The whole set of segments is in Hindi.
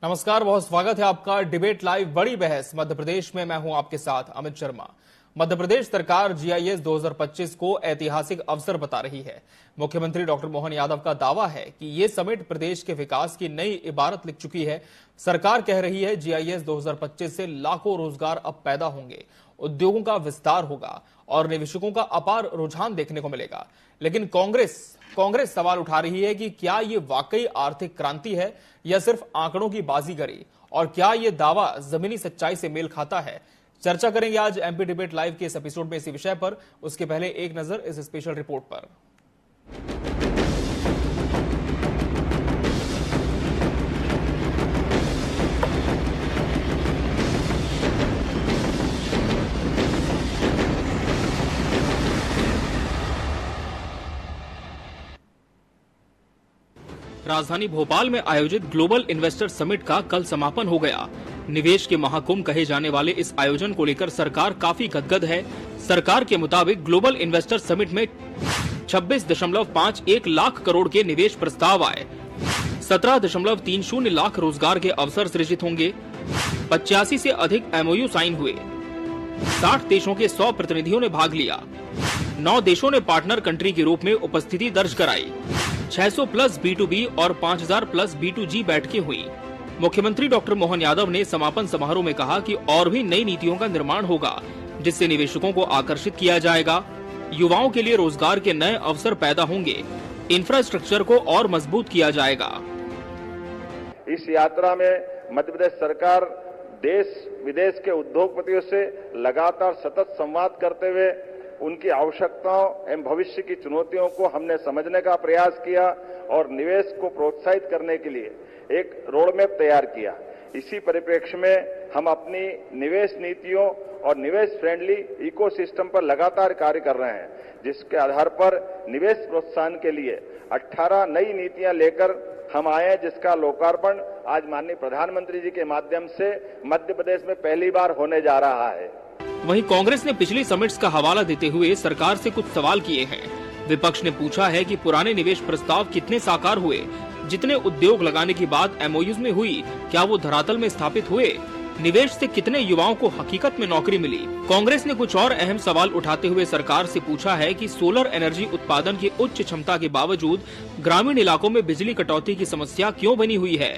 नमस्कार, बहुत स्वागत है आपका डिबेट लाइव बड़ी बहस मध्य प्रदेश में। मैं हूं आपके साथ अमित शर्मा। मध्य प्रदेश सरकार जीआईएस 2025 को ऐतिहासिक अवसर बता रही है। मुख्यमंत्री डॉक्टर मोहन यादव का दावा है कि ये समिट प्रदेश के विकास की नई इबारत लिख चुकी है। सरकार कह रही है जीआईएस 2025 से लाखों रोजगार अब पैदा होंगे, उद्योगों का विस्तार होगा और निवेशकों का अपार रुझान देखने को मिलेगा। लेकिन कांग्रेस सवाल उठा रही है कि क्या ये वाकई आर्थिक क्रांति है या सिर्फ आंकड़ों की बाजीगरी, और क्या ये दावा जमीनी सच्चाई से मेल खाता है। चर्चा करेंगे आज एमपी डिबेट लाइव के इस एपिसोड में इसी विषय पर। उसके पहले एक नजर इस स्पेशल रिपोर्ट पर। राजधानी भोपाल में आयोजित ग्लोबल इन्वेस्टर समिट का कल समापन हो गया। निवेश के महाकुंभ कहे जाने वाले इस आयोजन को लेकर सरकार काफी गदगद है। सरकार के मुताबिक ग्लोबल इन्वेस्टर समिट में 26.51 लाख करोड़ के निवेश प्रस्ताव आए, 17.30 लाख रोजगार के अवसर सृजित होंगे, 85 से अधिक एमओयू साइन हुए, 60 देशों के 100 प्रतिनिधियों ने भाग लिया, 9 देशों ने पार्टनर कंट्री के रूप में उपस्थिति दर्ज कराई, 600 प्लस B2B और 5000 प्लस B2G बैठकें हुई। मुख्यमंत्री डॉक्टर मोहन यादव ने समापन समारोह में कहा कि और भी नई नीतियों का निर्माण होगा, जिससे निवेशकों को आकर्षित किया जाएगा, युवाओं के लिए रोजगार के नए अवसर पैदा होंगे, इंफ्रास्ट्रक्चर को और मजबूत किया जाएगा। इस यात्रा में मध्य प्रदेश सरकार देश विदेश के उद्योगपतियों से लगातार सतत संवाद करते हुए उनकी आवश्यकताओं एवं भविष्य की चुनौतियों को हमने समझने का प्रयास किया और निवेश को प्रोत्साहित करने के लिए एक रोड मैप तैयार किया। इसी परिप्रेक्ष्य में हम अपनी निवेश नीतियों और निवेश फ्रेंडली इकोसिस्टम पर लगातार कार्य कर रहे हैं, जिसके आधार पर निवेश प्रोत्साहन के लिए 18 नई नीतियां लेकर हम आए हैं, जिसका लोकार्पण आज माननीय प्रधानमंत्री जी के माध्यम से मध्य प्रदेश में पहली बार होने जा रहा है। वहीं कांग्रेस ने पिछली समिट्स का हवाला देते हुए सरकार से कुछ सवाल किए हैं। विपक्ष ने पूछा है कि पुराने निवेश प्रस्ताव कितने साकार हुए, जितने उद्योग लगाने की बात एमओयूज में हुई, क्या वो धरातल में स्थापित हुए, निवेश से कितने युवाओं को हकीकत में नौकरी मिली। कांग्रेस ने कुछ और अहम सवाल उठाते हुए सरकार से पूछा है कि सोलर एनर्जी उत्पादन की उच्च क्षमता के बावजूद ग्रामीण इलाकों में बिजली कटौती की समस्या क्यों बनी हुई है।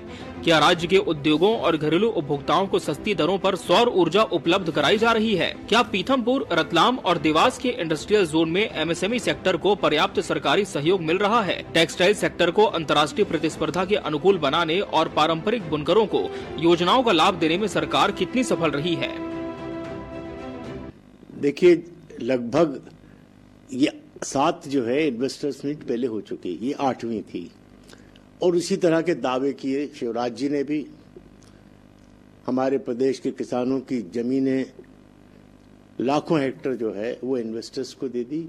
क्या राज्य के उद्योगों और घरेलू उपभोक्ताओं को सस्ती दरों पर सौर ऊर्जा उपलब्ध कराई जा रही है। क्या पीथमपुर, रतलाम और देवास के इंडस्ट्रियल जोन में एमएसएमई सेक्टर को पर्याप्त सरकारी सहयोग मिल रहा है। टेक्सटाइल सेक्टर को अंतर्राष्ट्रीय प्रतिस्पर्धा के अनुकूल बनाने और पारंपरिक बुनकरों को योजनाओं का लाभ देने में सरकार कितनी सफल रही है। देखिए, लगभग ये 7 जो है इन्वेस्टर्स मीट पहले हो चुकी, ये 8वीं थी और उसी तरह के दावे किए शिवराज जी ने भी। हमारे प्रदेश के किसानों की जमीनें लाखों हेक्टर जो है वो इन्वेस्टर्स को दे दी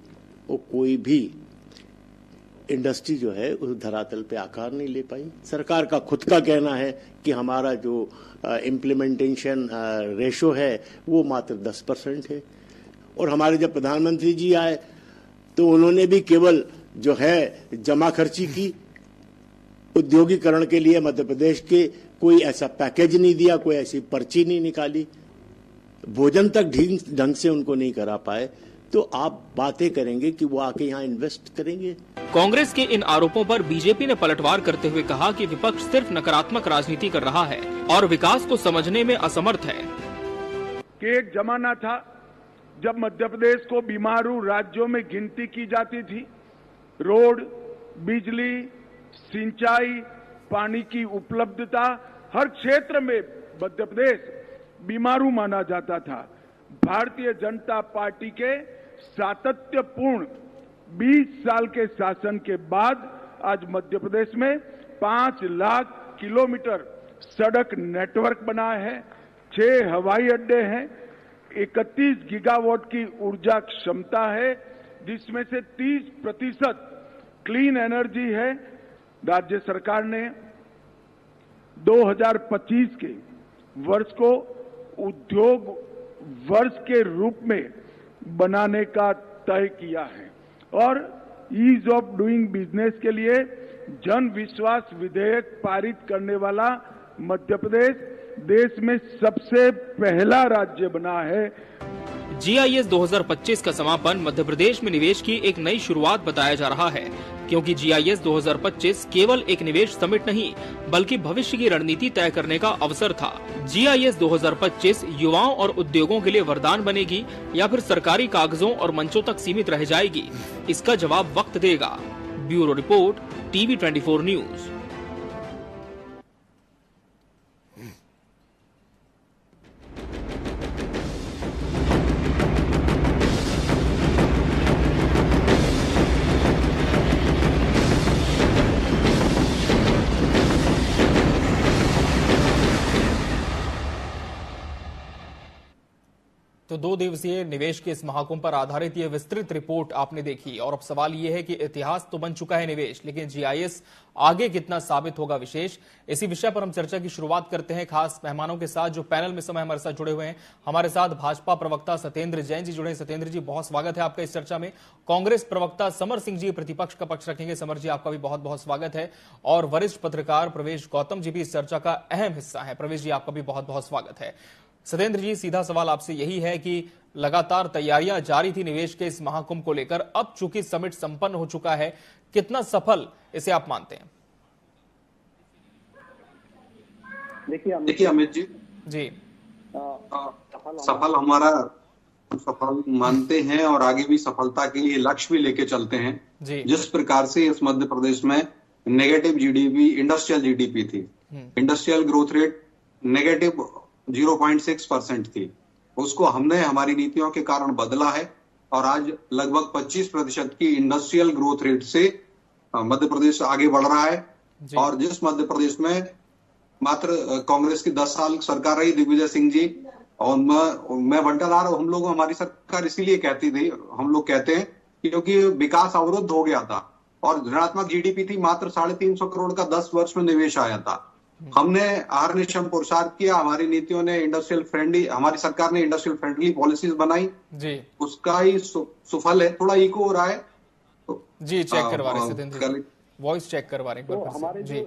और कोई भी इंडस्ट्री जो है उस धरातल पे आकार नहीं ले पाई। सरकार का खुद का कहना है कि हमारा जो इम्प्लीमेंटेशन रेशो है वो मात्र 10% है। और हमारे जब प्रधानमंत्री जी आए तो उन्होंने भी केवल जो है जमा खर्ची की, उद्योगीकरण के लिए मध्य प्रदेश के कोई ऐसा पैकेज नहीं दिया, कोई ऐसी पर्ची नहीं निकाली, भोजन तक ढंग से उनको नहीं करा पाए। तो आप बातें करेंगे कि वो आके यहाँ इन्वेस्ट करेंगे। कांग्रेस के इन आरोपों पर बीजेपी ने पलटवार करते हुए कहा कि विपक्ष सिर्फ नकारात्मक राजनीति कर रहा है और विकास को समझने में असमर्थ है। कि एक जमाना था जब मध्य प्रदेश को बीमारू राज्यों में गिनती की जाती थी। रोड, बिजली, सिंचाई, पानी की उपलब्धता, हर क्षेत्र में मध्य प्रदेश बीमारू माना जाता था। भारतीय जनता पार्टी के सातत्यपूर्ण 20 साल के शासन के बाद आज मध्य प्रदेश में 5 लाख किलोमीटर सड़क नेटवर्क बना है, 6 हवाई अड्डे हैं, 31 गीगावाट की ऊर्जा क्षमता है, जिसमें से 30% क्लीन एनर्जी है। राज्य सरकार ने 2025 के वर्ष को उद्योग वर्ष के रूप में बनाने का तय किया है और ईज ऑफ डूइंग बिजनेस के लिए जन विश्वास विधेयक पारित करने वाला मध्य प्रदेश देश में सबसे पहला राज्य बना है। GIS 2025 का समापन मध्य प्रदेश में निवेश की एक नई शुरुआत बताया जा रहा है, क्योंकि GIS 2025 केवल एक निवेश समिट नहीं बल्कि भविष्य की रणनीति तय करने का अवसर था। GIS 2025 युवाओं और उद्योगों के लिए वरदान बनेगी या फिर सरकारी कागजों और मंचों तक सीमित रह जाएगी, इसका जवाब वक्त देगा। Bureau report, TV24 news. तो 2 दिवसीय निवेश के इस महाकुंभ पर आधारित ये विस्तृत रिपोर्ट आपने देखी और अब सवाल ये है कि इतिहास तो बन चुका है निवेश, लेकिन GIS आगे कितना साबित होगा विशेष। इसी विषय पर हम चर्चा की शुरुआत करते हैं खास मेहमानों के साथ जो पैनल में समय हमारे साथ जुड़े हुए हैं। हमारे साथ भाजपा प्रवक्ता सत्येंद्र जैन जी जुड़े हैं। सत्येंद्र जी, बहुत स्वागत है आपका इस चर्चा में। कांग्रेस प्रवक्ता समर सिंह जी प्रतिपक्ष का पक्ष रखेंगे। समर जी, आपका भी बहुत बहुत स्वागत है। और वरिष्ठ पत्रकार प्रवेश गौतम जी भी इस चर्चा का अहम हिस्सा है। प्रवेश जी, आपका भी बहुत बहुत स्वागत है। सत्येंद्र जी, सीधा सवाल आपसे यही है कि लगातार तैयारियां जारी थी निवेश के इस महाकुंभ को लेकर, अब चूंकि समिट संपन्न हो चुका है, कितना सफल इसे आप मानते हैं? देखिए अमित जी, सफल हमारा सफल मानते हैं और आगे भी सफलता के लिए लक्ष्य भी लेके चलते हैं जी। जिस प्रकार से इस मध्य प्रदेश में नेगेटिव जीडीपी, इंडस्ट्रियल जीडीपी थी, इंडस्ट्रियल ग्रोथ रेट नेगेटिव 0.6% थी, उसको हमने हमारी नीतियों के कारण बदला है और आज लगभग 25% की इंडस्ट्रियल ग्रोथ रेट से मध्य प्रदेश आगे बढ़ रहा है। और जिस मध्य प्रदेश में मात्र कांग्रेस की 10 साल सरकार रही, दिग्विजय सिंह जी और मैं बंटालाल, हम लोग हमारी सरकार इसीलिए कहती थी, हम लोग कहते हैं क्योंकि विकास अवरुद्ध हो गया था और ऋणात्मक जीडीपी थी, मात्र 350 करोड़ का 10 वर्ष में निवेश आया था। हमने अहर्निशम पुरुषार्थ किया, हमारी नीतियों ने इंडस्ट्रियल फ्रेंडली, हमारी सरकार ने इंडस्ट्रियल फ्रेंडली पॉलिसीज बनाई जी, उसका ही सुफल है। थोड़ा इको हो रहा है तो जी, चेक करवा रहे हैं, वॉइस चेक करवा रहे हैं तो हमारे जी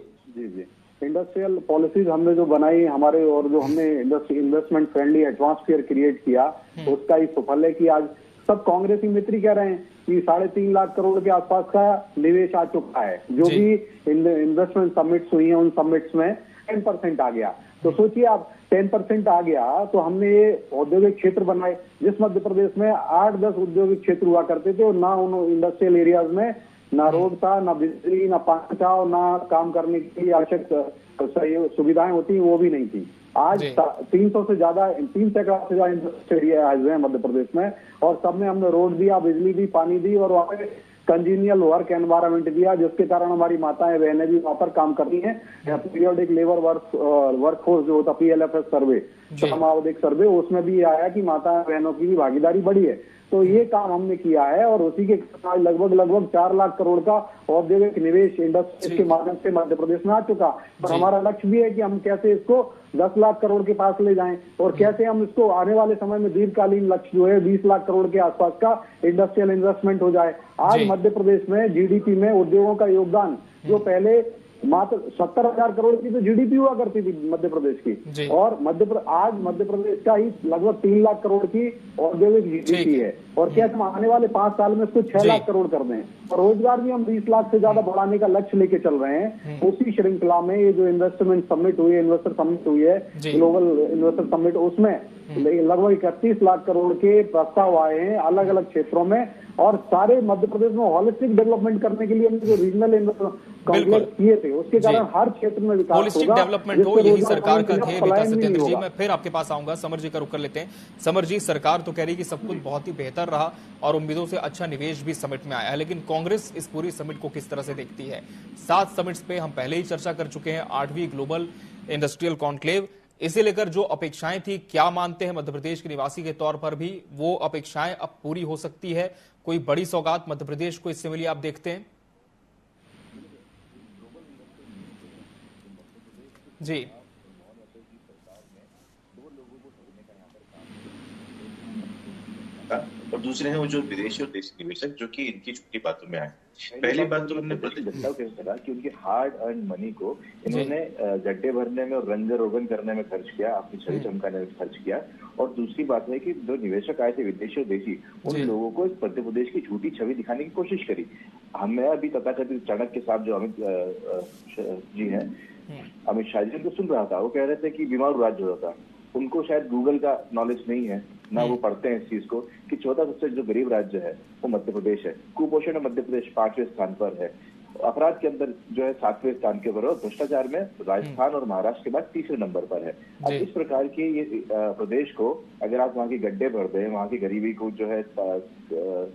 इंडस्ट्रियल पॉलिसीज हमने जो बनाई हमारे, और जो हमने इन्वेस्टमेंट फ्रेंडली एटमॉस्फेयर क्रिएट किया, उसका ही सफल है कि आज सब कांग्रेसी मित्र कह रहे हैं कि 3.5 लाख करोड़ के आसपास का निवेश आ चुका है। जो भी इन्वेस्टमेंट समिट्स हुई हैं उन समिट्स में 10% आ गया। तो सोचिए आप, 10% आ गया तो हमने ये औद्योगिक क्षेत्र बनाए। जिस मध्य प्रदेश में 8-10 औद्योगिक क्षेत्र हुआ करते थे और ना उन इंडस्ट्रियल एरियाज में ना रोड था, ना बिजली, ना पानी था और ना काम करने की आवश्यक सुविधाएं होती वो भी नहीं थी। आज 300 से ज्यादा, 3 सैकड़ा से ज्यादा इंडस्ट्रियल एरियाज हैं मध्य प्रदेश में और सब में हमने रोड दिया, बिजली दी, पानी दी और वहाँ पे कंजीनियल वर्क एनवायरनमेंट दिया, जिसके कारण हमारी माताएं बहनें भी वहां पर काम करती हैं। पीरियोडिक लेबर वर्कफोर्स जो होता PLFS सर्वे, श्रमावधिक सर्वे, उसमें भी आया कि माता बहनों की भी भागीदारी बढ़ी है। तो ये काम हमने किया है और उसी के लगभग 4 लाख करोड़ का औद्योगिक निवेश इंडस्ट्री के माध्यम से मध्य प्रदेश में आ चुका। और हमारा लक्ष्य भी है कि हम कैसे इसको 10 लाख करोड़ के पास ले जाएं और कैसे हम इसको आने वाले समय में दीर्घकालीन लक्ष्य जो है 20 लाख करोड़ के आसपास का इंडस्ट्रियल इन्वेस्टमेंट हो जाए। आज मध्य प्रदेश में जीडीपी में उद्योगों का योगदान, जो पहले मात्र 70,000 करोड़ की तो जीडीपी हुआ करती थी मध्य प्रदेश की, और आज मध्य प्रदेश का ही लगभग 3 लाख करोड़ की औद्योगिक जीडीपी है। और क्या हम आने वाले 5 साल में इसको 6 लाख करोड़ कर दें और रोजगार भी हम 20 लाख से ज्यादा बढ़ाने का लक्ष्य लेके चल रहे हैं। उसी श्रृंखला में ये जो इन्वेस्टमेंट समिट हुई है, इन्वेस्टर समिट हुई है, ग्लोबल इन्वेस्टर समिट, उसमें लगभग 31 लाख करोड़ के प्रस्ताव आए हैं अलग अलग क्षेत्रों में। और सारे मध्य प्रदेश में होलिस्टिक डेवलपमेंट करने के लिए हमने जो रीजनल कॉम्प्लेक्स किए थे, उसके कारण हर क्षेत्र में विकास होलिस्टिक डेवलपमेंट हो, यही सरकार का ध्येय भी था। सत्येंद्र जी, मैं फिर आपके पास आऊंगा, समर जी का रुख कर लेते हैं। समर जी, सरकार तो कह रही कि सब कुछ बहुत ही बेहतर रहा और उम्मीदों से अच्छा निवेश भी समिट में आया है, लेकिन कांग्रेस इस पूरी समिट को किस तरह से देखती है? 7 समिट्स पे हम पहले ही चर्चा कर चुके हैं, 8वीं ग्लोबल इंडस्ट्रियल कॉन्क्लेव, इसे लेकर जो अपेक्षाएं थी, क्या मानते हैं मध्य प्रदेश के निवासी के तौर पर भी वो अपेक्षाएं अब पूरी हो सकती है? कोई बड़ी सौगात मध्य प्रदेश को इससे मिली आप देखते हैं? जी तो दूसरे हैं वो जो विदेशी और देशी निवेशक जो कि इनकी छोटी बातों में आए। पहली बात तो उन्होंने बदलाव कैसे करा कि उनके हार्ड अर्न मनी को इन्होंने गड्ढे भरने में और रंग रोगन करने में खर्च किया, अपनी छवि चमकाने में खर्च किया। और दूसरी बात है कि जो निवेशक आए थे विदेशी और देशी, उन लोगों को मध्य प्रदेश की झूठी छवि दिखाने की कोशिश करी। हमें अभी तथाकथित चाणक्य साहब जो अमित जी हैं, अमित शाह जी, उनको सुन रहा था, वो कह रहे थे कि बीमारू राज्य होता था। उनको शायद गूगल का नॉलेज नहीं है, ना वो पढ़ते हैं इस चीज को कि चौथा सबसे जो गरीब राज्य है वो मध्य प्रदेश है। कुपोषण में मध्य प्रदेश 5वें स्थान पर है, अपराध के अंदर जो है 7वें स्थान के ऊपर, और भ्रष्टाचार में राजस्थान और महाराष्ट्र के बाद 3रे नंबर पर है। अब इस प्रकार के ये प्रदेश को अगर आप वहाँ के गड्ढे भर दें, वहाँ की गरीबी को जो है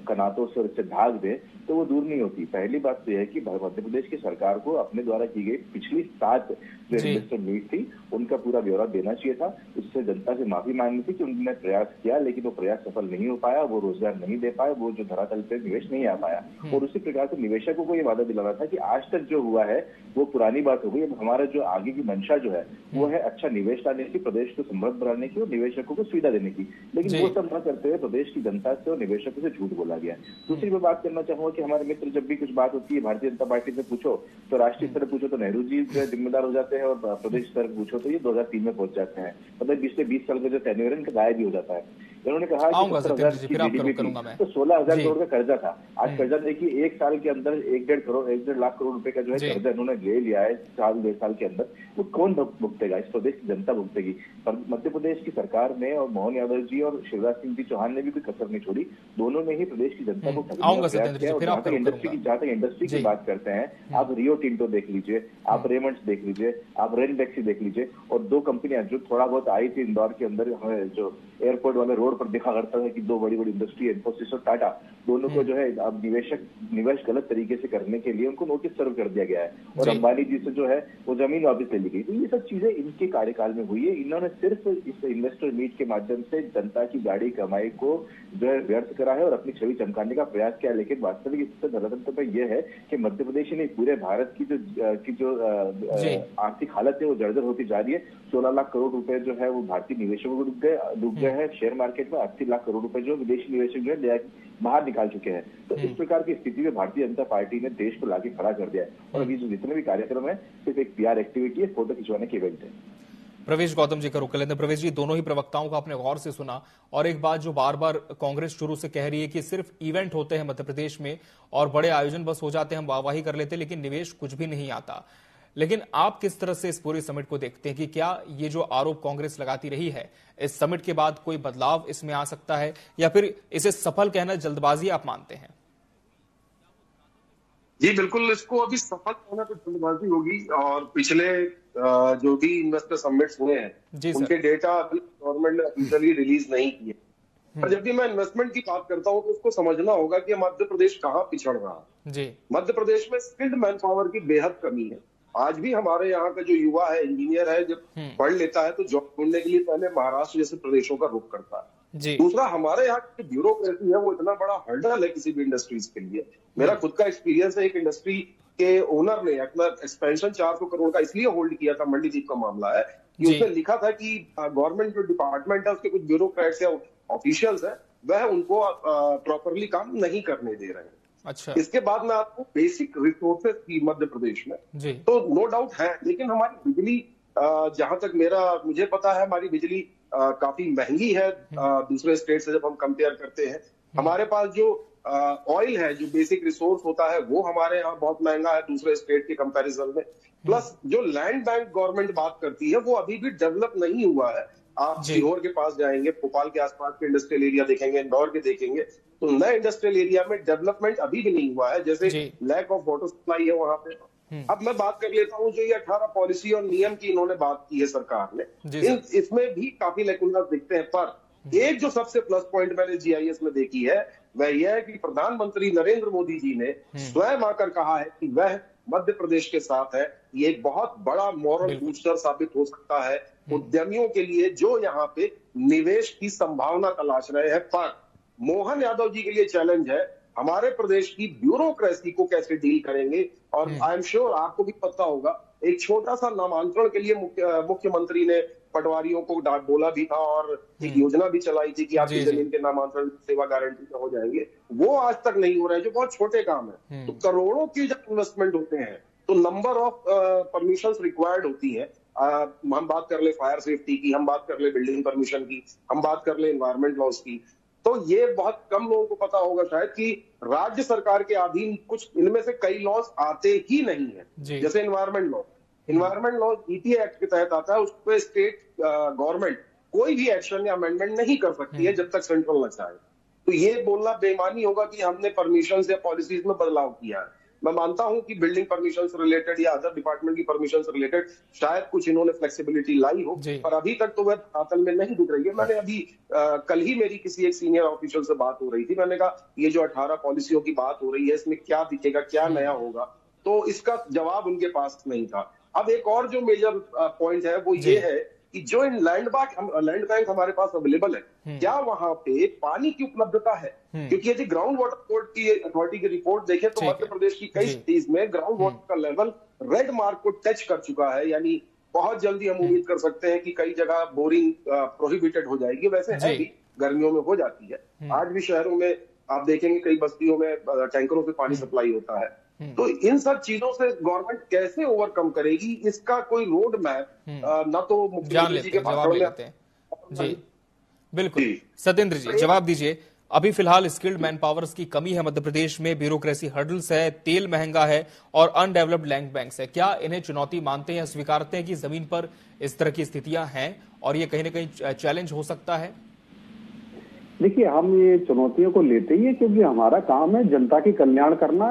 कनातों से इससे ढाक दें, तो वो दूर नहीं होती। पहली बात तो यह है कि मध्य प्रदेश की सरकार को अपने द्वारा की गई पिछली 7 जो इन्वेस्टर मीट थी उनका पूरा ब्यौरा देना चाहिए था। उससे जनता से माफी मांगनी थी कि उन्होंने प्रयास किया, लेकिन वो प्रयास सफल नहीं हो पाया, वो रोजगार नहीं दे पाए, वो जो धरातल पे निवेश नहीं आ पाया। और उसी प्रकार से निवेशकों को ये वादा दिलाना था कि आज तक जो हुआ है वो पुरानी बात हो गई। अब हमारा जो आगे की मंशा जो है वो है अच्छा निवेश लाने की, प्रदेश को समृद्ध बनाने की और निवेशकों को सुविधा देने की। लेकिन वो सब न करते हुए प्रदेश की जनता से और निवेशकों से झूठ बोला गया। दूसरी मैं बात करना चाहूंगा कि हमारे मित्र जब भी कुछ बात होती है भारतीय जनता पार्टी से पूछो तो राष्ट्रीय स्तर पूछो तो नेहरू जी जो जिम्मेदार हो जाते हैं, और प्रदेश स्तर पूछो तो ये 2003 में पहुंच जाते हैं। मतलब पिछले 20 साल का जो टेन्योर है गायब भी हो जाता है। उन्होंने कहा कि 17,000 की जीडीपी तो 16,000 करोड़ का कर्जा था। आज कर्जा देखिए 1 साल के अंदर 1.5 लाख करोड़ रुपए का जो है कर्जा इन्होंने ले लिया है 1.5 साल के अंदर। वो कौन भुगतेगा? इस प्रदेश की जनता भुगतेगी। मध्य प्रदेश की सरकार ने और मोहन यादव जी और शिवराज सिंह जी चौहान ने भी कोई कसर नहीं छोड़ी। दोनों ने ही प्रदेश की जनता को जहाँ तक इंडस्ट्री की बात करते हैं, आप रियो टिंटो देख लीजिए, आप रेमंड्स देख लीजिए, आप रेन टैक्सी देख लीजिए, और 2 कंपनियां जो थोड़ा बहुत आई थी इंदौर के अंदर, जो एयरपोर्ट वाले रोड पर देखा करता है कि 2 बड़ी बड़ी इंडस्ट्री, इन्फोसिस और टाटा, दोनों को जो है अब निवेश गलत तरीके से करने के लिए उनको नोटिस सर्व कर दिया गया है, और अंबानी जी से जो है वो जमीन वापस ले ली गई। तो ये सब चीजें इनके कार्यकाल में हुई है। इन्होंने सिर्फ इस इन्वेस्टर मीट के माध्यम से जनता की गाड़ी कमाई को जो है व्यर्थ करा है और अपनी छवि चमकाने का प्रयास किया। लेकिन वास्तविक इससे धरातल पर यह है कि मध्य प्रदेश ने पूरे भारत की जो आर्थिक हालत है वो जर्जर होती जा रही है। 16 लाख करोड़ रुपए जो है वो भारतीय निवेशकों को डूब गए हैं। शेयर मार्केट में 80 लाख करोड़ रुपए जो विदेशी निवेशक जो है बाहर निकाल चुके हैं। तो इस प्रकार की स्थिति में भारतीय जनता पार्टी ने देश को लाके खड़ा कर दिया है। और अभी जो जितने भी कार्यक्रम है सिर्फ एक पीआर एक्टिविटी है, फोटो खिंचवाने के इवेंट है। प्रवेश गौतम जी का रुख लेते हैं। प्रवेश जी, दोनों ही प्रवक्ताओं को आपने गौर से सुना, और एक बात जो बार बार कांग्रेस शुरू से कह रही है कि सिर्फ इवेंट होते हैं मध्य प्रदेश में और बड़े आयोजन बस हो जाते हैं, हम वाहवाही कर लेते हैं, लेकिन निवेश कुछ भी नहीं आता। लेकिन आप किस तरह से इस पूरी समिट को देखते हैं कि क्या ये जो आरोप कांग्रेस लगाती रही है, इस समिट के बाद कोई बदलाव इसमें आ सकता है, या फिर इसे सफल कहना जल्दबाजी आप मानते हैं? जी बिल्कुल, इसको अभी सफल होना तो जल्दबाजी होगी। और पिछले जो भी इन्वेस्टर समिट्स हुए हैं उनके डेटा अभी गवर्नमेंट ने ऑफिशियली रिलीज नहीं किए। पर जब भी मैं इन्वेस्टमेंट की बात करता हूं तो उसको समझना होगा कि मध्य प्रदेश कहाँ पिछड़ रहा है। मध्य प्रदेश में स्किल्ड मैन पावर की बेहद कमी है। आज भी हमारे यहाँ का जो युवा है, इंजीनियर है, जब पढ़ लेता है तो जॉब ढूंढने के लिए पहले महाराष्ट्र जैसे प्रदेशों का रुख करता है। दूसरा, हमारे यहाँ की ब्यूरोक्रेसी है वो इतना बड़ा हर्डल है किसी भी इंडस्ट्रीज के लिए। मेरा खुद का एक्सपीरियंस है, एक इंडस्ट्री के ओनर ने अपना एक्सपेंशन 400 करोड़ का इसलिए होल्ड किया था, मंडीदीप का मामला है, कि उसने लिखा था कि गवर्नमेंट जो डिपार्टमेंट है उसके कुछ ब्यूरोक्रेट्स या ऑफिशियल्स है वह उनको प्रॉपरली काम नहीं करने दे रहे हैं। अच्छा। इसके बाद में आपको बेसिक रिसोर्सेज की मध्य प्रदेश में तो नो डाउट है, लेकिन हमारी बिजली जहां तक मुझे पता है हमारी बिजली काफी महंगी है दूसरे स्टेट से जब हम कंपेयर करते हैं। हमारे पास जो ऑयल है, जो बेसिक रिसोर्स होता है, वो हमारे यहाँ बहुत महंगा है दूसरे स्टेट के कंपैरिजन में। प्लस जो लैंड बैंक गवर्नमेंट बात करती है वो अभी भी डेवलप नहीं हुआ है। आप सीहोर के पास जाएंगे, भोपाल के आसपास के इंडस्ट्रियल एरिया देखेंगे, इंदौर के देखेंगे, तो नए इंडस्ट्रियल एरिया में डेवलपमेंट अभी भी नहीं हुआ है। जैसे लैक ऑफ वाटर सप्लाई है वहां पे। अब मैं बात कर लेता हूँ जो ये 18 पॉलिसी और नियम की इन्होंने बात की है सरकार ने, इसमें भी काफी लैकुनास दिखते हैं। पर एक जो सबसे प्लस पॉइंट मैंने जीआईएस में देखी है वह यह है कि प्रधानमंत्री नरेंद्र मोदी जी ने स्वयं आकर कहा है कि वह मध्य प्रदेश के साथ है। ये एक बहुत बड़ा मॉरल बूस्टर साबित हो सकता है उद्यमियों के लिए जो यहाँ पे निवेश की संभावना तलाश रहे हैं। पर मोहन यादव जी के लिए चैलेंज है हमारे प्रदेश की ब्यूरोक्रेसी को कैसे डील करेंगे। और आई एम श्योर आपको भी पता होगा, एक छोटा सा नामांतरण के लिए मुख्यमंत्री ने पटवारियों को बोला भी था और एक योजना भी चलाई थी कि आपकी जमीन के नामांतरण सेवा गारंटी में हो जाएंगे, वो आज तक नहीं हो रहा है, जो बहुत छोटे काम है। तो करोड़ों की जब इन्वेस्टमेंट होते हैं तो नंबर ऑफ परमिशंस रिक्वायर्ड होती है। हम बात कर ले फायर सेफ्टी की, हम बात कर ले बिल्डिंग परमिशन की, हम बात कर ले एनवायरमेंट लॉज की, तो ये बहुत कम लोगों को पता होगा शायद कि राज्य सरकार के अधीन कुछ इनमें से कई लॉज आते ही नहीं है। जैसे एनवायरमेंट लॉ ईटी एक्ट के तहत आता है, उस पर स्टेट गवर्नमेंट कोई भी एक्शन या अमेंडमेंट नहीं कर सकती है जब तक सेंट्रल न चाहे। तो ये बोलना बेईमानी होगा कि हमने परमिशन या पॉलिसीज में बदलाव किया है। मैं मानता हूं कि बिल्डिंग परमिशन से रिलेटेड या अदर डिपार्टमेंट की परमिशन से रिलेटेड शायद कुछ इन्होंने फ्लेक्सिबिलिटी लाई हो, पर अभी तक तो वह धरातल में नहीं दिख रही है। मैंने अभी कल ही मेरी किसी एक सीनियर ऑफिशियल से बात हो रही थी, मैंने कहा ये जो 18 पॉलिसियों की बात हो रही है इसमें क्या दिखेगा, क्या नया होगा, तो इसका जवाब उनके पास नहीं था। अब एक और जो मेजर पॉइंट है वो ये है कि जो इन लैंड बैंक हमारे पास अवेलेबल है, क्या वहां पे पानी की उपलब्धता है? क्योंकि यदि ग्राउंड वाटर बोर्ड की अथॉरिटी की रिपोर्ट देखें तो मध्य प्रदेश की कई सिटीज में ग्राउंड वाटर का लेवल रेड मार्क को टच कर चुका है, यानी बहुत जल्दी हम उम्मीद कर सकते हैं कि कई जगह बोरिंग प्रोहिबिटेड हो जाएगी। वैसे है भी, गर्मियों में हो जाती है। आज भी शहरों में आप देखेंगे कई बस्तियों में टैंकरों से पानी सप्लाई होता है। तो इन सब चीजों से गवर्नमेंट कैसे ओवरकम करेगी, इसका कोई रोड मैप न तो मुख्यमंत्री जी के जवाब लेते हैं। जी बिल्कुल सत्येंद्र जी, जवाब दीजिए। अभी फिलहाल स्किल्ड मैन पावर्स की कमी है मध्य प्रदेश में, ब्यूरोक्रेसी हर्डल्स है, तेल महंगा है और अनडेवलप्ड लैंड बैंक्स है। क्या इन्हें चुनौती मानते हैं, स्वीकारते हैं कि जमीन पर इस तरह की स्थितियां हैं और ये कहीं ना कहीं चैलेंज हो सकता है? देखिए, हम ये चुनौतियों को लेते ही है क्योंकि हमारा काम है जनता की कल्याण करना,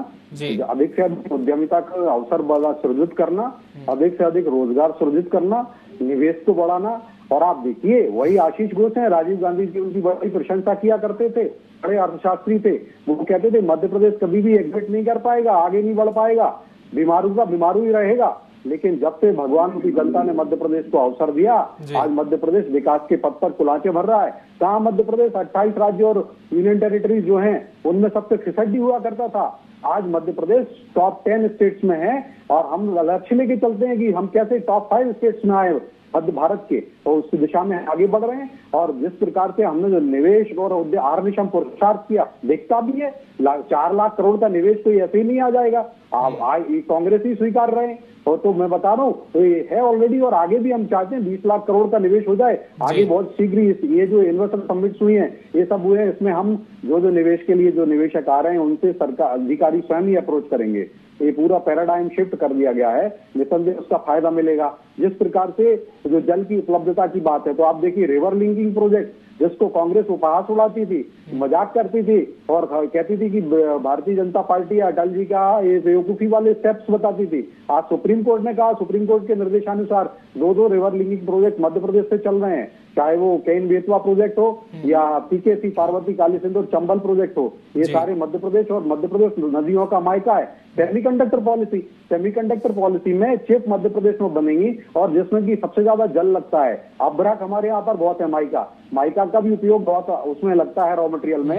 अधिक से अधिक उद्यमिता का अवसर सृजित करना, अधिक से अधिक रोजगार सृजित करना, निवेश को बढ़ाना। और आप देखिए, वही आशीष घोष हैं, राजीव गांधी जी उनकी बड़ी प्रशंसा किया करते थे, बड़े अर्थशास्त्री थे। वो कहते थे मध्य प्रदेश कभी भी एग्जिट नहीं कर पाएगा, आगे नहीं बढ़ पाएगा, बीमारू ही रहेगा। लेकिन जब से भगवान की जनता ने मध्य प्रदेश को अवसर दिया, आज मध्य प्रदेश विकास के पथ पर कुलाचे भर रहा है। कहाँ मध्य प्रदेश 28 राज्य और यूनियन टेरिटरीज जो हैं उनमें सबसे फिसड्डी हुआ करता था। आज मध्य प्रदेश टॉप 10 स्टेट्स में है और हम लक्ष्य लेके चलते हैं कि हम कैसे टॉप 5 स्टेट्स में आए मध्य भारत के, तो उस दिशा में आगे बढ़ रहे हैं। और जिस प्रकार से हमने जो निवेश और आर्निशम पुरुषार्थ किया, देखता भी है 4 लाख करोड़ का निवेश तो ऐसे ही नहीं आ जाएगा। कांग्रेस ही स्वीकार रहे हैं तो मैं बता रहा हूँ तो ये है ऑलरेडी, और आगे भी हम चाहते हैं 20 लाख करोड़ का निवेश हो जाए आगे बहुत शीघ्र। ये जो इन्वेस्टर समिट्स हुई हैं, ये सब हुए हैं, इसमें हम जो निवेश के लिए जो निवेशक आ रहे हैं उनसे सरकार अधिकारी स्वयं ही अप्रोच करेंगे। ये पूरा पैराडाइम शिफ्ट कर दिया गया है, निसंदेह उसका फायदा मिलेगा। जिस प्रकार से जो जल की उपलब्धता की बात है, तो आप देखिए रिवर लिंकिंग प्रोजेक्ट जिसको कांग्रेस उपहास उड़ाती थी, मजाक करती थी और कहती थी कि भारतीय जनता पार्टी अटल जी का ये बेवकूफी वाले स्टेप्स बताती थी। आज सुप्रीम कोर्ट ने कहा, सुप्रीम कोर्ट के निर्देशानुसार 2 river linking project Madhya Pradesh से चल रहे हैं, चाहे वो केन बेतवा प्रोजेक्ट हो या पीकेसी पार्वती काली सिंधु और चंबल प्रोजेक्ट हो, ये सारे मध्य प्रदेश और मध्य प्रदेश नदियों का मायका है। सेमीकंडक्टर पॉलिसी में चिप मध्य प्रदेश में बनेगी और जिसमें कि सबसे ज्यादा जल लगता है। अभ्रक हमारे यहाँ पर बहुत है, माइका का भी उपयोग बहुत उसमें लगता है रॉ मटेरियल में।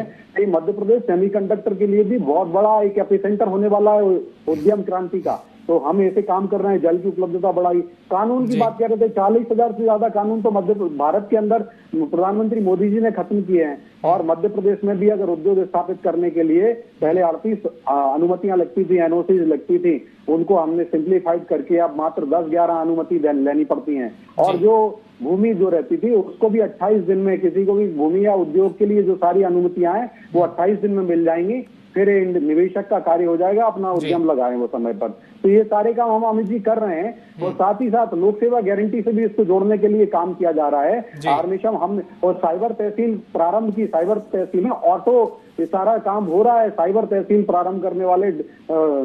मध्य प्रदेश सेमीकंडक्टर के लिए भी बहुत बड़ा एक एपिसेंटर होने वाला है उद्यम क्रांति का। तो हम ऐसे काम कर रहे हैं, जल की उपलब्धता बढ़ाई। कानून की बात कर रहे थे, 40,000 से ज्यादा कानून तो मध्य भारत के अंदर प्रधानमंत्री मोदी जी ने खत्म किए हैं। और मध्य प्रदेश में भी अगर उद्योग स्थापित करने के लिए पहले 38 अनुमतियां लगती थी, एनओसी लगती थी, उनको हमने सिंप्लीफाइड करके अब मात्र 10-11 अनुमति लेनी पड़ती हैं। और जो भूमि जो रहती थी उसको भी 28 दिन में, किसी को भी भूमि या उद्योग के लिए जो सारी अनुमतियां हैं वो 28 दिन में मिल जाएंगी। फिर निवेशक का कार्य हो जाएगा, अपना उद्यम लगाएं वो समय पर। तो ये सारे काम हम अमित जी कर रहे हैं और साथ ही साथ लोक सेवा गारंटी से भी इसको जोड़ने के लिए काम किया जा रहा है। आर्निशम हम और साइबर तहसील प्रारंभ की, साइबर तहसील में ऑटो ये सारा काम हो रहा है। साइबर तहसील प्रारंभ करने वाले,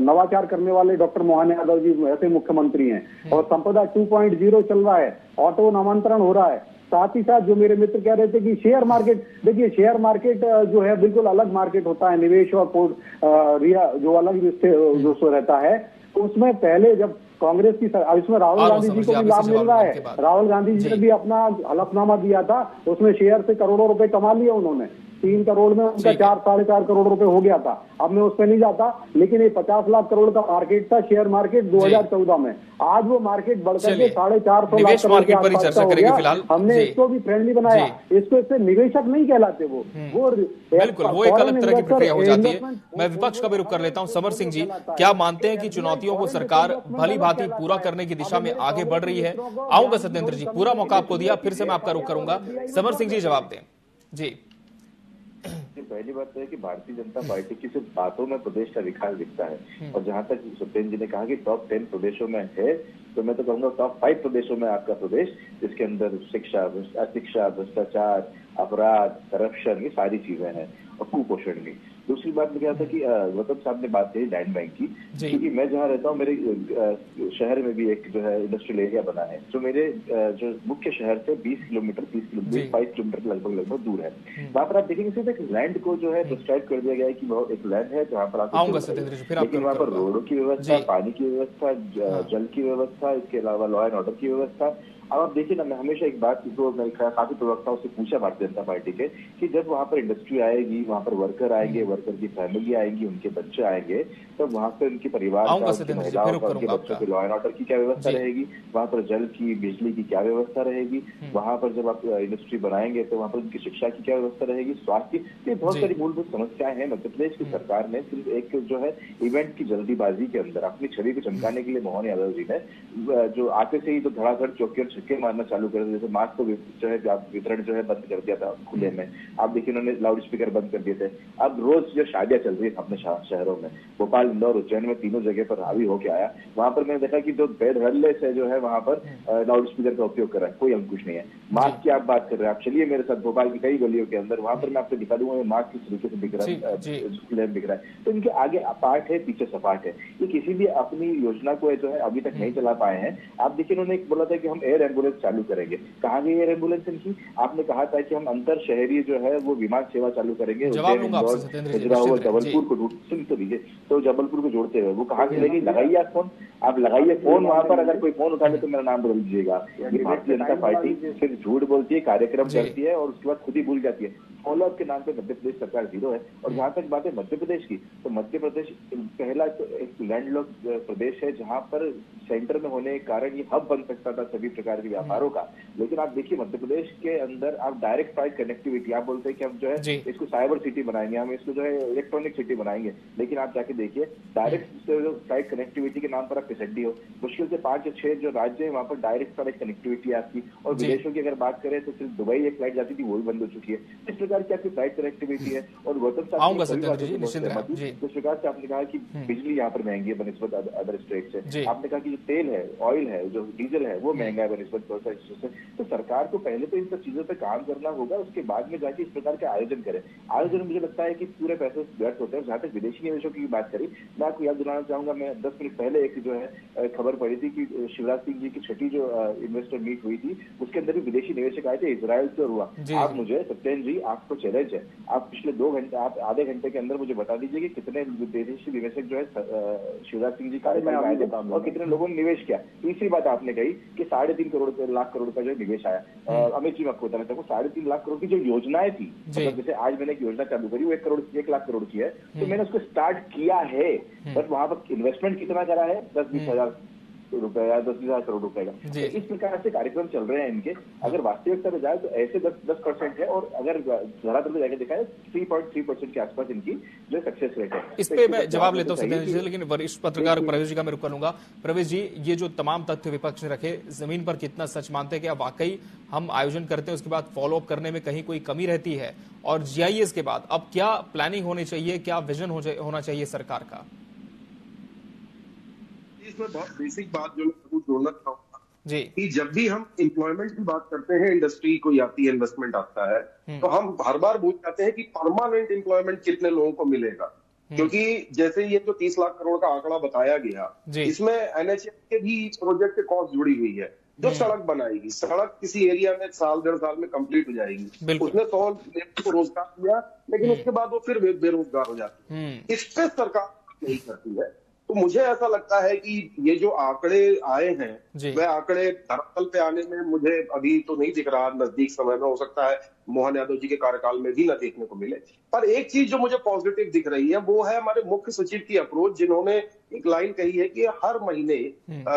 नवाचार करने वाले डॉक्टर मोहन यादव जी ऐसे मुख्यमंत्री हैं। और संपदा 2.0 चल रहा है, ऑटो नामांतरण हो रहा है। साथ ही साथ जो मेरे मित्र कह रहे थे कि शेयर मार्केट, देखिए शेयर मार्केट जो है बिल्कुल अलग मार्केट होता है, निवेश और रिया जो अलग जो सो रहता है। तो उसमें पहले जब कांग्रेस की इसमें राहुल गांधी जी को भी लाभ मिल रहा है। राहुल गांधी जी ने भी अपना हलफनामा दिया था, उसमें शेयर से करोड़ों रुपए कमा लिए उन्होंने। 3 करोड़ में उनका 4-4.5 करोड़ रुपए हो गया था। अब मैं उस पर नहीं जाता, लेकिन ये 50 लाख करोड़ का मार्केट था, शेयर मार्केट 2014 में। आज वो मार्केट बढ़कर के 450 लाख करोड़ के आसपास हो गया। हमने इसको भी फ्रेंडली बनाया, इसको इससे निवेशक नहीं कहलाते वो बिल्कुल, वो एक अलग तरह की प्रक्रिया हो जाती है। मैं विपक्ष का भी रुख कर लेता हूं। समर सिंह जी, क्या मानते हैं कि चुनौतियों को सरकार भली भांति पूरा करने की दिशा में आगे बढ़ रही है? आऊंगा सत्येंद्र जी, पूरा मौका आपको दिया, फिर से मैं आपका रुख करूंगा। समर सिंह जी जवाब दें जी। पहली बात तो है कि भारतीय जनता पार्टी की सिर्फ बातों में प्रदेश का विकास दिखता है, और जहां तक सत्येंद्र जी ने कहा कि टॉप 10 प्रदेशों में है, तो मैं तो कहूंगा टॉप 5 प्रदेशों में आपका प्रदेश, जिसके अंदर शिक्षा, अशिक्षा, भ्रष्टाचार, अपराध, करप्शन, ये सारी चीजें हैं, और कुपोषण भी। दूसरी बात में क्या था कि गौतम साहब ने बात कही लैंड बैंक की, क्योंकि मैं जहाँ रहता हूँ मेरे शहर में भी एक जो है इंडस्ट्रियल एरिया बना है, जो मेरे जो मुख्य शहर से 20 किलोमीटर 22 किलोमीटर लगभग दूर है। वहाँ पर आप देखेंगे सिर्फ एक लैंड को जो है डिस्क्राइब कर दिया गया है कि वो एक लैंड है जहाँ पर आप, लेकिन वहाँ पर रोडों की व्यवस्था, पानी की व्यवस्था, जल की व्यवस्था, इसके अलावा लॉ एंड ऑर्डर की व्यवस्था। अब आप देखिए ना, मैं हमेशा एक बात जो मैं काफी प्रवक्ताओं से पूछा भारतीय जनता पार्टी के, कि जब वहाँ पर इंडस्ट्री आएगी, वहाँ पर वर्कर आएंगे, वर्कर की फैमिली आएंगी, उनके बच्चे आएंगे, तो वहाँ पर उनके परिवार का, उनकी महिलाओं का, उनके बच्चों की लॉ एंड ऑर्डर की क्या व्यवस्था रहेगी, वहाँ पर जल की, बिजली की क्या व्यवस्था रहेगी, वहाँ पर जब आप इंडस्ट्री बनाएंगे तो वहाँ पर उनकी शिक्षा की क्या व्यवस्था रहेगी, स्वास्थ्य की, ये बहुत सारी मूलभूत समस्याएं हैं। मध्य प्रदेश की सरकार ने सिर्फ एक जो है इवेंट की जल्दीबाजी के अंदर अपनी छवि को चमकाने के लिए मोहन यादव जी ने जो आते से ही तो धड़ाधड़ चौके और छक्के मारना चालू कर दिया, जैसे मास्क को जो है वितरण जो है बंद कर दिया था खुले में। आप देखिए उन्होंने लाउड स्पीकर बंद कर दिए थे। अब रोज जो शादियां चल रही है अपने शहरों में, भोपाल, इंदौर, उज्जैन में, तीनों जगह पर हावी होके आया। वहां पर मैंने देखा कि जो बेधड़ल्ले से जो है वहां पर लाउड स्पीकर का उपयोग कर रहा है, कोई अंकुश नहीं है। मास्क की आप बात कर रहे हैं, आप चलिए मेरे साथ भोपाल की कई गलियों के अंदर, वहां पर मैं आपको दिखा दूंगा मास्क किस तरीके से दिख रहा है। तो इनके आगे पाठ है, पीछे सपाट है। ये किसी भी अपनी योजना को जो है अभी तक नहीं चला पाए हैं। आप देखिए उन्होंने बोला था कि हम एयर एम्बुलेंस चालू करेंगे, कहाँ गई एयर एम्बुलेंस इनकी? आपने कहा था कि हम अंतर शहरी जो है वो विमान सेवा चालू करेंगे, जबलपुर को सुन लीजिए, तो जबलपुर को जोड़ते हुए वो कहाँ मिलेगी? लगाइए आप फोन, आप लगाइए फोन वहां पर, अगर कोई फोन उठा ले तो मेरा नाम बदल दीजिएगा। ये भारतीय जनता पार्टी सिर्फ झूठ बोलती है, कार्यक्रम करती है और उसके बाद खुद ही भूल जाती है। फॉलोअप के नाम पे मध्य प्रदेश सरकार जीरो है। और जहां तक बात है मध्य प्रदेश की, तो मध्य प्रदेश पहला तो एक लैंडलॉक प्रदेश है, जहां पर सेंटर में होने के कारण ये हब बन सकता था सभी प्रकार के व्यापारों का। लेकिन आप देखिए मध्य प्रदेश के अंदर आप डायरेक्ट फ्लाइट कनेक्टिविटी, आप बोलते हैं कि हम जो है इसको साइबर सिटी बनाएंगे, हम इसको जो है इलेक्ट्रॉनिक सिटी बनाएंगे, लेकिन आप जाके देखिए डायरेक्ट फ्लाइट कनेक्टिविटी के नाम पर आप पिसड्डी हो। मुश्किल से 5 या 6 जो राज्य है वहां पर डायरेक्ट फ्लाइट कनेक्टिविटी आपकी। और विदेशों की अगर बात करें तो सिर्फ दुबई एक फ्लाइट जाती थी, वो भी बंद हो चुकी है। इस प्रकार की आपकी फ्लाइट कनेक्टिविटी है। और गौतम साहब जिस प्रकार से आपने कहा कि बिजली यहाँ पर महंगी है बनिस्बत अदर स्टेट से, आपने कहा कि जो तेल है, ऑयल है, जो डीजल है, वो महंगा है बनिस्बत से। तो सरकार को पहले तो इन सब चीजों पर काम करना होगा, उसके बाद में जाके इस प्रकार के आयोजन करें। आयोजन मुझे लगता है कि पूरे पैसे व्यर्थ होते हैं। जहां तक विदेशी निवेशकों की बात करी, मैं आपको याद दिलाना चाहूंगा, मैं 10 मिनट पहले एक जो है खबर पड़ी थी कि शिवराज सिंह जी की छठी जो इन्वेस्टर मीट हुई थी, उसके अंदर भी विदेशी निवेशक आए थे, इजराइल से हुआ। आप मुझे सत्येंद्र जी, आपको चैलेंज है, आप पिछले 2 घंटे, आप आधे घंटे के अंदर मुझे बता दीजिए कि कितने विदेशी निवेशक जो है शिवराज सिंह जी कार्यकाल में आए थे और कितने लोगों ने निवेश किया। तीसरी बात आपने कही कि 3.5 लाख करोड़ का जो निवेश आया। अमित जी मैं आपको बताना चाहूँगा, 3.5 लाख करोड़ की जो योजनाएं थी, मतलब जैसे आज मैंने एक योजना चालू करी, वो 1 लाख करोड़ की है, तो मैंने उसको स्टार्ट किया है, बट वहां पर इन्वेस्टमेंट कितना करा है? 10-20 हजार रुपए या 10-20 हजार करोड़ रुपए का। तो इस प्रकार से कार्यक्रम चल रहे हैं इनके। अगर वास्तविकता में जाए तो ऐसे 10% है, और अगर धरातल पे जाकर देखा है 3.3% के आसपास इनकी जो सक्सेस रेट है। इस पे मैं जवाब लेता हूँ सत्येंद्र जी, लेकिन वरिष्ठ पत्रकार प्रवेश जी का मैं रुक करूंगा। प्रवेश जी, ये जो तमाम तथ्य विपक्ष ने रखे, जमीन पर कितना सच मानते हैं कि वाकई हम आयोजन करते हैं, उसके बाद फॉलो अप करने में कहीं कोई कमी रहती है? और GIS के बाद अब क्या प्लानिंग होनी चाहिए, क्या विजन होना चाहिए सरकार का? इसमें बहुत बेसिक बात जो मैं जरूर जोड़ना चाहूंगा जी, कि जब भी हम एम्प्लॉयमेंट की बात करते हैं, इंडस्ट्री कोई आती है, इन्वेस्टमेंट आता है, तो हम हर बार भूल जाते हैं कि परमानेंट एम्प्लॉयमेंट कितने लोगों को मिलेगा। क्योंकि जैसे ये जो 30 लाख करोड़ का आंकड़ा बताया गया, इसमें NHAI के भी प्रोजेक्ट के कॉस्ट जुड़ी हुई है। जो सड़क बनाएगी, सड़क किसी एरिया में 1-1.5 साल में कंप्लीट हो जाएगी, उसने 100 लेबर को रोजगार दिया, लेकिन उसके बाद वो फिर बेरोजगार हो जाती है। इस पे सरकार नहीं करती है। तो मुझे ऐसा लगता है कि ये जो आंकड़े आए हैं वह आंकड़े धरातल पे आने में मुझे अभी तो नहीं दिख रहा, नजदीक समय में हो सकता है मोहन यादव जी के कार्यकाल में भी न देखने को मिले। पर एक चीज जो मुझे पॉजिटिव दिख रही है वो है हमारे मुख्य सचिव की अप्रोच, जिन्होंने एक लाइन कही है कि हर महीने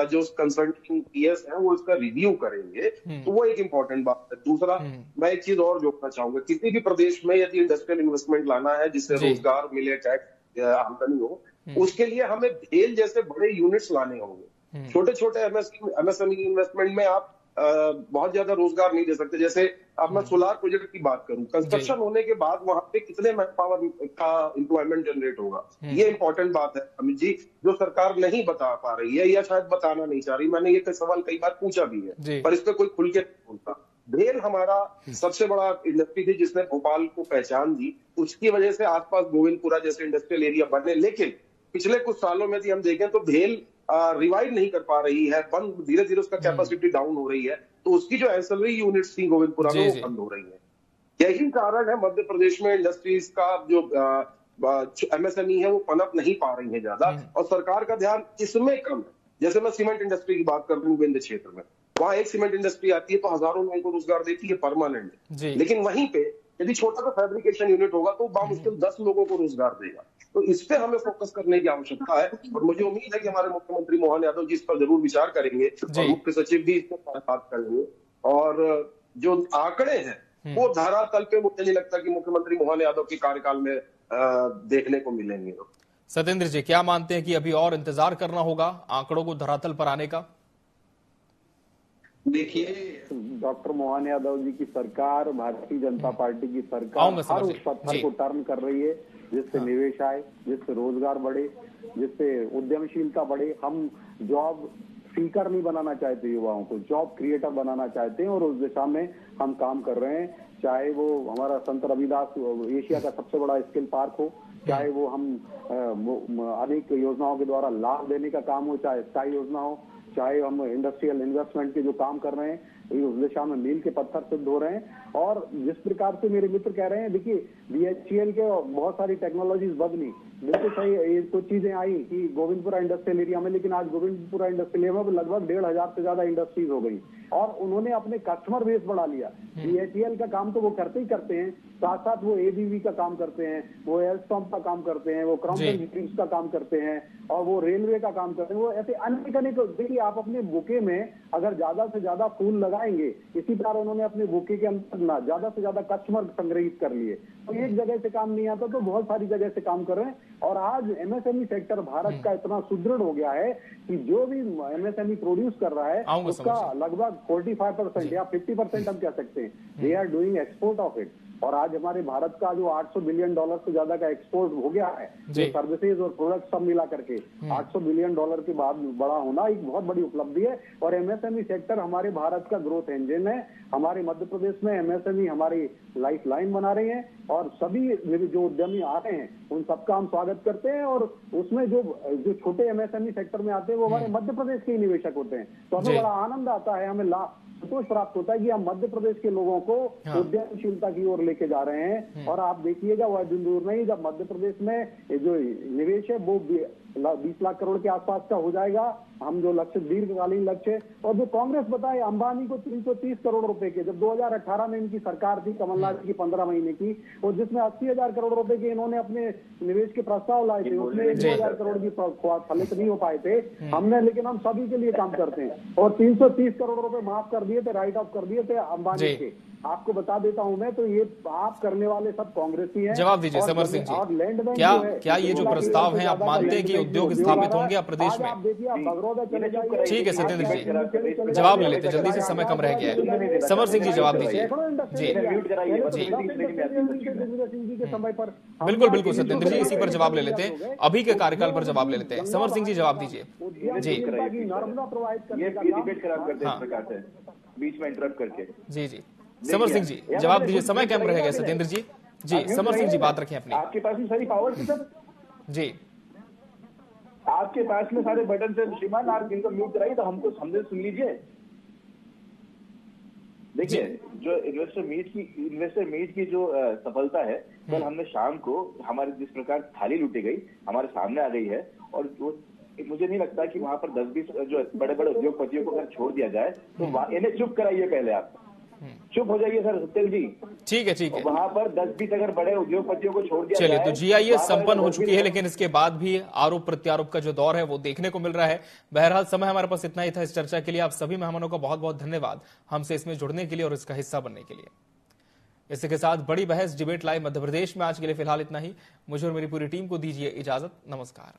जो कंसल्टिंग पीएस है वो इसका रिव्यू करेंगे, तो वो एक इंपॉर्टेंट बात है। दूसरा, मैं एक चीज और जोड़ना चाहूंगा, किसी भी प्रदेश में यदि इंडस्ट्रियल इन्वेस्टमेंट लाना है जिससे रोजगार मिले, टैक्स आमदनी हो, उसके लिए हमें भेल जैसे बड़े यूनिट्स लाने होंगे। छोटे छोटे एमएसएमई इन्वेस्टमेंट में आप बहुत ज्यादा रोजगार नहीं दे सकते। जैसे अब मैं सोलार प्रोजेक्ट की बात करूं, कंस्ट्रक्शन होने के बाद वहां पे कितने मैन पावर का एम्प्लॉयमेंट जनरेट होगा, ये इंपॉर्टेंट बात है अमित जी, जो सरकार नहीं बता पा रही है या शायद बताना नहीं चाह रही। मैंने ये सवाल कई बार पूछा भी है पर इस पर कोई खुल के नहीं बोलता। भेल हमारा सबसे बड़ा इंडस्ट्री थी जिसने भोपाल को पहचान दी, उसकी वजह से आसपास गोविंदपुरा जैसे इंडस्ट्रियल एरिया बने, लेकिन पिछले कुछ सालों में यदि हम देखें तो भेल रिवाइव नहीं कर पा रही है, बंद, धीरे धीरे उसका कैपेसिटी डाउन हो रही है, तो उसकी जो एंसिलरी यूनिट्स थी गोविंदपुरा में वो बंद हो रही है। यही कारण है मध्य प्रदेश में इंडस्ट्रीज का जो एमएसएमई है वो पनप नहीं पा रही है ज्यादा, और सरकार का ध्यान इसमें कम है। जैसे मैं सीमेंट इंडस्ट्री की बात कर रहा हूँ, विंध्य क्षेत्र में वहां एक सीमेंट इंडस्ट्री आती है तो हजारों लोगों को रोजगार देती है परमानेंट, लेकिन वहीं पे यदि छोटा सा फैब्रिकेशन यूनिट होगा तो बामुश्किल 10 लोगों को रोजगार देगा। तो इस पे हमें फोकस करने की आवश्यकता है, और मुझे उम्मीद है कि हमारे मुख्यमंत्री मोहन यादव जी इस पर जरूर विचार करेंगे और मुख्य सचिव भी इस पर बात करेंगे। और जो आंकड़े हैं वो धरातल पे मुझे नहीं लगता कि मुख्यमंत्री मोहन यादव के कार्यकाल में देखने को मिलेंगे। सत्येंद्र जी, क्या मानते हैं कि अभी और इंतजार करना होगा आंकड़ों को धरातल पर आने का? देखिए, डॉक्टर मोहन यादव जी की सरकार, भारतीय जनता पार्टी की सरकार हर उस पत्थर को टर्न कर रही है जिससे निवेश आए, जिससे रोजगार बढ़े, जिससे उद्यमशीलता बढ़े। हम जॉब सीकर नहीं बनाना चाहते युवाओं को, जॉब क्रिएटर बनाना चाहते हैं और उस दिशा में हम काम कर रहे हैं। चाहे वो हमारा संत रविदास एशिया का सबसे बड़ा स्किल पार्क हो, चाहे वो हम अनेक योजनाओं के द्वारा लाभ देने का काम हो, चाहे स्काई योजना हो, चाहे हम इंडस्ट्रियल इन्वेस्टमेंट के जो काम कर रहे हैं उस दिशा में मील के पत्थर सिद्ध हो रहे हैं। और जिस प्रकार से मेरे मित्र कह रहे हैं, देखिए बीएचईएल के बहुत सारी टेक्नोलॉजीज बदली, बिल्कुल सही, ये कुछ चीजें आई कि गोविंदपुरा इंडस्ट्रियल एरिया में, लेकिन आज गोविंदपुरा इंडस्ट्रियल एरिया में लगभग 1500 से ज्यादा इंडस्ट्रीज हो गई और उन्होंने अपने कस्टमर बेस बढ़ा लिया। बीएचईएल का काम तो वो करते ही करते हैं, साथ साथ वो एबीवी का काम करते हैं, वो एल्स्टॉम का काम करते हैं, वो क्रॉम्पटन का काम करते हैं और वो रेलवे का काम करते हैं। वो ऐसे अनेक, देखिए आप अपने बुके में अगर ज्यादा से ज्यादा फूल लगाएंगे, इसी प्रकार उन्होंने अपने बुके के अंदर ना ज्यादा से ज्यादा कस्टमर संग्रहित कर लिए। तो एक जगह से काम नहीं आता तो बहुत सारी जगह से काम कर रहे हैं। और आज एमएसएमई सेक्टर भारत का इतना सुदृढ़ हो गया है कि जो भी एमएसएमई प्रोड्यूस कर रहा है उसका लगभग 45% या 50% हम कह सकते हैं, they are doing export of it. और आज हमारे भारत का जो $800 बिलियन से ज्यादा का एक्सपोर्ट हो गया है, जो सर्विसेज और प्रोडक्ट सब मिला करके $800 बिलियन के बाद बड़ा होना एक बहुत बड़ी उपलब्धि है। और एमएसएमई सेक्टर हमारे भारत का ग्रोथ इंजन है। हमारे मध्य प्रदेश में एमएसएमई हमारी लाइफ लाइन बना रही है और सभी जो उद्यमी आ रहे हैं उन सबका हम स्वागत करते हैं। और उसमें जो छोटे एमएसएमई सेक्टर में आते हैं वो हमारे मध्य प्रदेश के ही निवेशक होते हैं, तो हमें बड़ा आनंद आता है, हमें संतोष प्राप्त होता है कि हम मध्य प्रदेश के लोगों को उद्यमशीलता की ओर लेके जा रहे हैं। और आप देखिएगा वह दिन दूर नहीं जब मध्य प्रदेश में जो निवेश है वो 20 लाख करोड़ के आसपास का हो जाएगा। हम जो लक्ष्य, दीर्घकालीन लक्ष्य, और जो कांग्रेस बताए अंबानी को 330 करोड़ रुपए के, जब 2018 में इनकी सरकार थी कमलनाथ की 15 महीने की, और जिसमें 80,000 करोड़ रुपए के इन्होंने अपने निवेश के प्रस्ताव लाए थे, उसमें 1,000 करोड़ की फलित नहीं हो पाए थे हमने, लेकिन हम सभी के लिए काम करते हैं। और 330 करोड़ रुपए माफ कर दिए थे, राइट ऑफ कर दिए थे अंबानी के। आपको बता देता हूं मैं, तो ये आप करने वाले सब कांग्रेसी हैं। जवाब दीजिए समर सिंह जी, क्या ये जो प्रस्ताव है आप मानते हैं कि उद्योग स्थापित होंगे अब प्रदेश में? आप देखिए, आप बगरौदा चले जाइए। ठीक है सत्येंद्र जी, जवाब ले लेते, जल्दी से समय कम रह गया है। समर सिंह जी जवाब दीजिए। जी बिल्कुल बिल्कुल सत्येंद्र जी, इसी पर जवाब ले लेते हैं, अभी के कार्यकाल पर जवाब ले लेते हैं। समर सिंह जी जवाब दीजिए। जी नर्मदा प्रोवाइड करने का डिबेट खराब करते हैं इस प्रकार से बीच में इंटरप्ट करके। जी समर सिंह जी जवाब दीजिए, समय कम रहेगा सत्येंद्र जी। जी समर सिंह जी बात रखें अपनी। आपके पास में सारी पावर थी सर, जी आपके पास में सारे बटन से श्रीमान, आप इनको म्यूट कराइए तो हमको हमसे सुन लीजिए। देखिए, जो इन्वेस्टर मीट की जो सफलता है, कल हमने शाम को हमारे जिस प्रकार थाली लूटी गई हमारे सामने आ गई है, और वो मुझे नहीं लगता कि वहां पर 10-20 जो बड़े बड़े उद्योगपतियों को अगर छोड़ दिया जाए तो इन्हें चुप कराइए, पहले आप चुप हो जाइए सर सत्येंद्र जी। ठीक है। वहां पर 10-20 अगर बड़े उद्योगपतियों को छोड़ दिया चलिए, तो GIS संपन्न हो चुकी है, लेकिन इसके बाद भी आरोप प्रत्यारोप का जो दौर है वो देखने को मिल रहा है। बहरहाल समय हमारे पास इतना ही था इस चर्चा के लिए। आप सभी मेहमानों का बहुत बहुत धन्यवाद हमसे इसमें जुड़ने के लिए और इसका हिस्सा बनने के लिए। इसी के साथ बड़ी बहस डिबेट लाइव मध्य प्रदेश में आज के लिए फिलहाल इतना ही। मुझे और मेरी पूरी टीम को दीजिए इजाजत। नमस्कार।